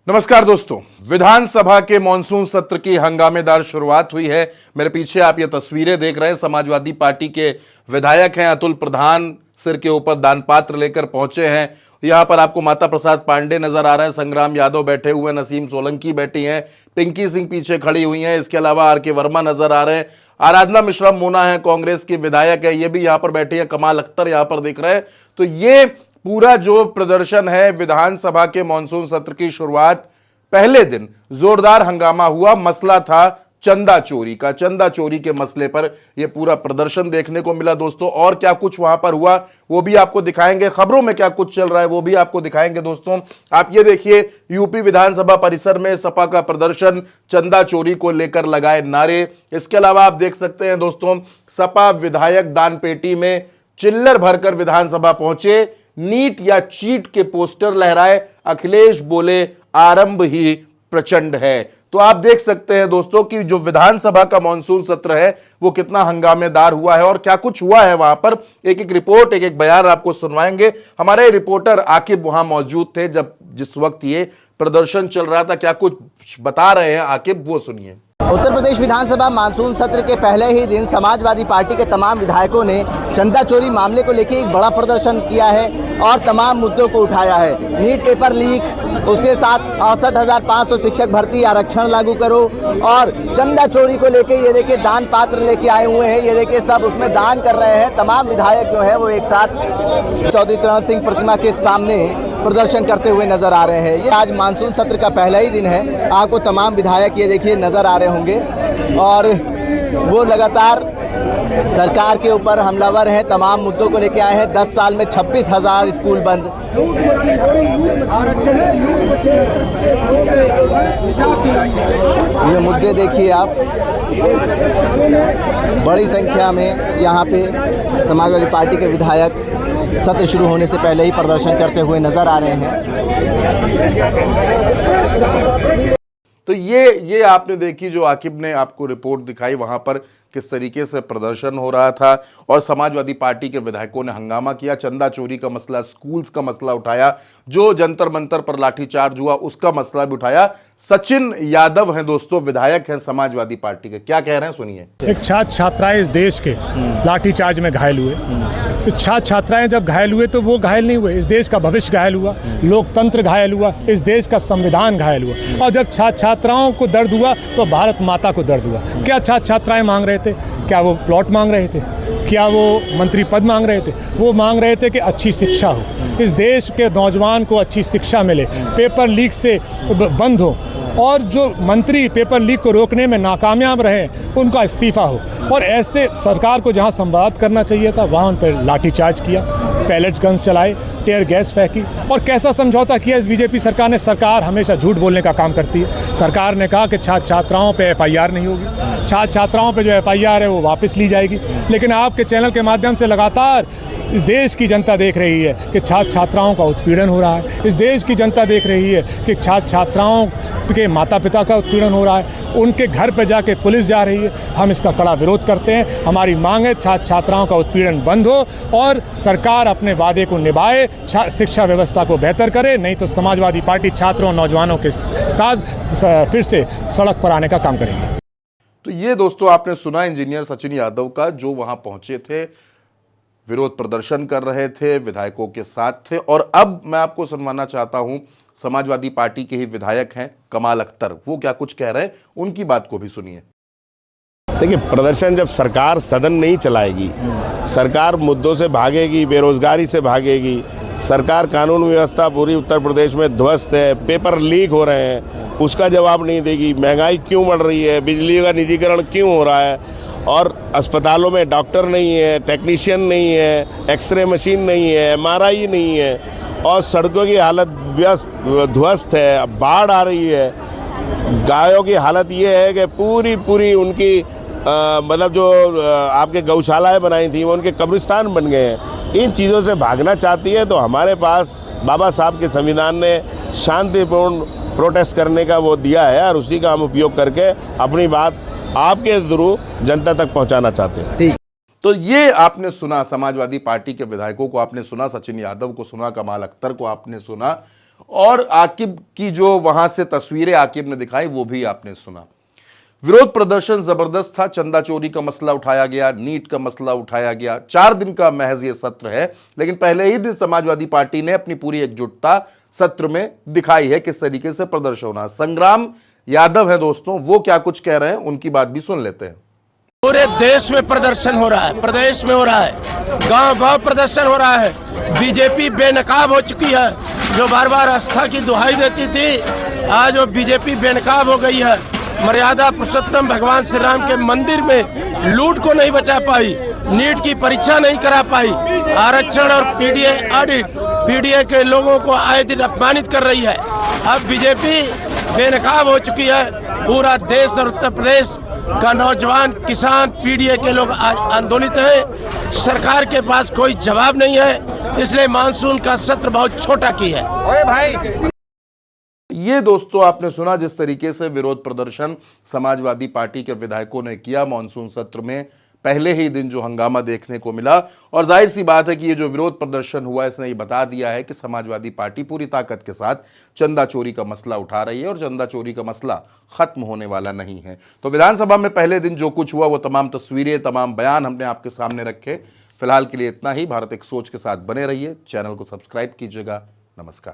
नमस्कार दोस्तों, विधानसभा के मॉनसून सत्र की हंगामेदार शुरुआत हुई है। मेरे पीछे आप ये तस्वीरें देख रहे हैं। समाजवादी पार्टी के विधायक हैं अतुल प्रधान, सिर के ऊपर दान पात्र लेकर पहुंचे हैं। यहां पर आपको माता प्रसाद पांडे नजर आ रहे हैं, संग्राम यादव बैठे हुए, नसीम सोलंकी बैठी हैं, पिंकी सिंह पीछे खड़ी हुई हैं। इसके अलावा आर.के. वर्मा नजर आ रहे हैं, आराधना मिश्रा मोना है, कांग्रेस की विधायक है, ये भी यहां पर बैठी है, कमाल अख्तर यहां पर दिख रहे हैं। तो ये पूरा जो प्रदर्शन है, विधानसभा के मॉनसून सत्र की शुरुआत पहले दिन जोरदार हंगामा हुआ। मसला था चंदा चोरी का। चंदा चोरी के मसले पर यह पूरा प्रदर्शन देखने को मिला दोस्तों। और क्या कुछ वहां पर हुआ वो भी आपको दिखाएंगे, खबरों में क्या कुछ चल रहा है वो भी आपको दिखाएंगे दोस्तों। आप ये देखिए, यूपी विधानसभा परिसर में सपा का प्रदर्शन, चंदा चोरी को लेकर लगाए नारे। इसके अलावा आप देख सकते हैं दोस्तों, सपा विधायक दान पेटी में चिल्लर भरकर विधानसभा पहुंचे, नीट या चीट के पोस्टर लहराए, अखिलेश बोले आरंभ ही प्रचंड है। तो आप देख सकते हैं दोस्तों कि जो विधानसभा का मॉनसून सत्र है वो कितना हंगामेदार हुआ है और क्या कुछ हुआ है वहां पर। एक एक रिपोर्ट, एक एक बयान आपको सुनवाएंगे। हमारे रिपोर्टर आकिब वहां मौजूद थे जिस वक्त ये प्रदर्शन चल रहा था। क्या कुछ बता रहे हैं आकिब, वो सुनिए। उत्तर प्रदेश विधानसभा मानसून सत्र के पहले ही दिन समाजवादी पार्टी के तमाम विधायकों ने चंदा चोरी मामले को लेकर एक बड़ा प्रदर्शन किया है और तमाम मुद्दों को उठाया है। नीट पेपर लीक, उसके साथ 68,500 शिक्षक भर्ती आरक्षण लागू करो और चंदा चोरी को लेकर ये देखिए दान पात्र लेके आए हुए हैं। ये देखिए सब उसमें दान कर रहे हैं। तमाम विधायक जो है वो एक साथ चौधरी चरण सिंह प्रतिमा के सामने प्रदर्शन करते हुए नजर आ रहे हैं। ये आज मानसून सत्र का पहला ही दिन है। आपको तमाम विधायक ये देखिए नजर आ रहे होंगे और वो लगातार सरकार के ऊपर हमलावर हैं, तमाम मुद्दों को लेके आए हैं। 10 साल में 26,000 स्कूल बंद। ये मुद्दे देखिए आप, बड़ी संख्या में यहाँ पे समाजवादी पार्टी के विधायक सत्र शुरू होने से पहले ही प्रदर्शन करते हुए नजर आ रहे हैं। तो ये आपने देखी, जो आकिब ने आपको रिपोर्ट दिखाई, वहां पर किस तरीके से प्रदर्शन हो रहा था और समाजवादी पार्टी के विधायकों ने हंगामा किया। चंदा चोरी का मसला, स्कूल्स का मसला उठाया, जो जंतर मंतर पर लाठीचार्ज हुआ उसका मसला भी उठाया। सचिन यादव हैं दोस्तों, विधायक हैं समाजवादी पार्टी के, क्या कह रहे हैं सुनिए। एक छात्र छात्राएं इस देश के लाठीचार्ज में घायल हुए। इस छात्र छात्राएं जब घायल हुए तो वो घायल नहीं हुए, इस देश का भविष्य घायल हुआ, लोकतंत्र घायल हुआ, इस देश का संविधान घायल हुआ। और जब छात्र छात्राओं को दर्द हुआ तो भारत माता को दर्द हुआ। क्या छात्र छात्राएं मांग रहे थे? क्या वो प्लॉट मांग रहे थे? क्या वो मंत्री पद मांग रहे थे? वो मांग रहे थे कि अच्छी शिक्षा हो, इस देश के नौजवान को अच्छी शिक्षा मिले, पेपर लीक से बंद हो और जो मंत्री पेपर लीक को रोकने में नाकामयाब रहे उनका इस्तीफा हो। और ऐसे सरकार को जहां संवाद करना चाहिए था वहां उन पर लाठीचार्ज किया, पैलेट्स गन्स चलाए, टेयर गैस फेंकी। और कैसा समझौता किया इस बीजेपी सरकार ने? सरकार हमेशा झूठ बोलने का काम करती है। सरकार ने कहा कि छात्र छात्राओं पे एफआईआर नहीं होगी, छात्र छात्राओं पे जो एफआईआर है वो वापस ली जाएगी। लेकिन आपके चैनल के माध्यम से लगातार इस देश की जनता देख रही है कि छात्र छात्राओं का उत्पीड़न हो रहा है। इस देश की जनता देख रही है कि छात्र छात्राओं के माता पिता का उत्पीड़न हो रहा है, उनके घर पर जाके पुलिस जा रही है। हम इसका कड़ा विरोध करते हैं। हमारी मांग है छात्र छात्राओं का उत्पीड़न बंद हो और सरकार अपने वादे को निभाए, शिक्षा व्यवस्था को बेहतर करे। नहीं तो समाजवादी पार्टी छात्रों नौजवानों के साथ फिर से सड़क पर आने का काम करेंगे। तो ये दोस्तों आपने सुना इंजीनियर सचिन यादव का, जो वहां पहुंचे थे, विरोध प्रदर्शन कर रहे थे, विधायकों के साथ थे। और अब मैं आपको सुनवाना चाहता हूं, समाजवादी पार्टी के ही विधायक हैं कमाल अख्तर, वो क्या कुछ कह रहे हैं, उनकी बात को भी सुनिए। देखिए, प्रदर्शन जब सरकार सदन नहीं चलाएगी, सरकार मुद्दों से भागेगी, बेरोजगारी से भागेगी, सरकार कानून व्यवस्था पूरी उत्तर प्रदेश में ध्वस्त है, पेपर लीक हो रहे हैं, उसका जवाब नहीं देगी, महंगाई क्यों बढ़ रही है, बिजली का निजीकरण क्यों हो रहा है और अस्पतालों में डॉक्टर नहीं है, टेक्नीशियन नहीं है, एक्सरे मशीन नहीं है, एमआरआई नहीं है और सड़कों की हालत ध्वस्त है, बाढ़ आ रही है, गायों की हालत ये है कि पूरी उनकी मतलब जो आपके गौशालाएं बनाई थी वो उनके कब्रिस्तान बन गए हैं। इन चीज़ों से भागना चाहती है तो हमारे पास बाबा साहब के संविधान ने शांतिपूर्ण प्रोटेस्ट करने का वो दिया है और उसी का हम उपयोग करके अपनी बात आपके थ्रू जनता तक पहुंचाना चाहते हैं। ठीक। तो ये आपने सुना, समाजवादी पार्टी के विधायकों को आपने सुना, सचिन यादव को सुना, कमाल अख्तर को आपने सुना। और आकिब की जो वहां से तस्वीरें आकिब ने दिखाई वो भी आपने सुना। विरोध प्रदर्शन जबरदस्त था। चंदा चोरी का मसला उठाया गया, नीट का मसला उठाया गया। 4 दिन का महज ये सत्र है, लेकिन पहले ही दिन समाजवादी पार्टी ने अपनी पूरी एकजुटता सत्र में दिखाई है किस तरीके से प्रदर्शन होना। संग्राम यादव है दोस्तों, वो क्या कुछ कह रहे हैं उनकी बात भी सुन लेते हैं। पूरे देश में प्रदर्शन हो रहा है, प्रदेश में हो रहा है, गांव-गांव प्रदर्शन हो रहा है। बीजेपी बेनकाब हो चुकी है। जो बार बार आस्था की दुहाई देती थी, आज वो बीजेपी बेनकाब हो गई है। मर्यादा पुरुषोत्तम भगवान श्री राम के मंदिर में लूट को नहीं बचा पाई, नीट की परीक्षा नहीं करा पाई, आरक्षण और पीडीए ऑडिट, पीडीए के लोगों को आए दिन अपमानित कर रही है। अब बीजेपी बेनकाब हो चुकी है। पूरा देश और उत्तर प्रदेश का नौजवान, किसान, पीडीए के लोग आज आंदोलित हैं। सरकार के पास कोई जवाब नहीं है, इसलिए मानसून का सत्र बहुत छोटा की है। ये दोस्तों आपने सुना जिस तरीके से विरोध प्रदर्शन समाजवादी पार्टी के विधायकों ने किया मॉनसून सत्र में। पहले ही दिन जो हंगामा देखने को मिला, और जाहिर सी बात है कि ये जो विरोध प्रदर्शन हुआ इसने ये बता दिया है कि समाजवादी पार्टी पूरी ताकत के साथ चंदा चोरी का मसला उठा रही है और चंदा चोरी का मसला खत्म होने वाला नहीं है। तो विधानसभा में पहले दिन जो कुछ हुआ वो तमाम तस्वीरें, तमाम बयान हमने आपके सामने रखे। फिलहाल के लिए इतना ही। भारत एक सोच के साथ बने रहिए, चैनल को सब्सक्राइब कीजिएगा। नमस्कार।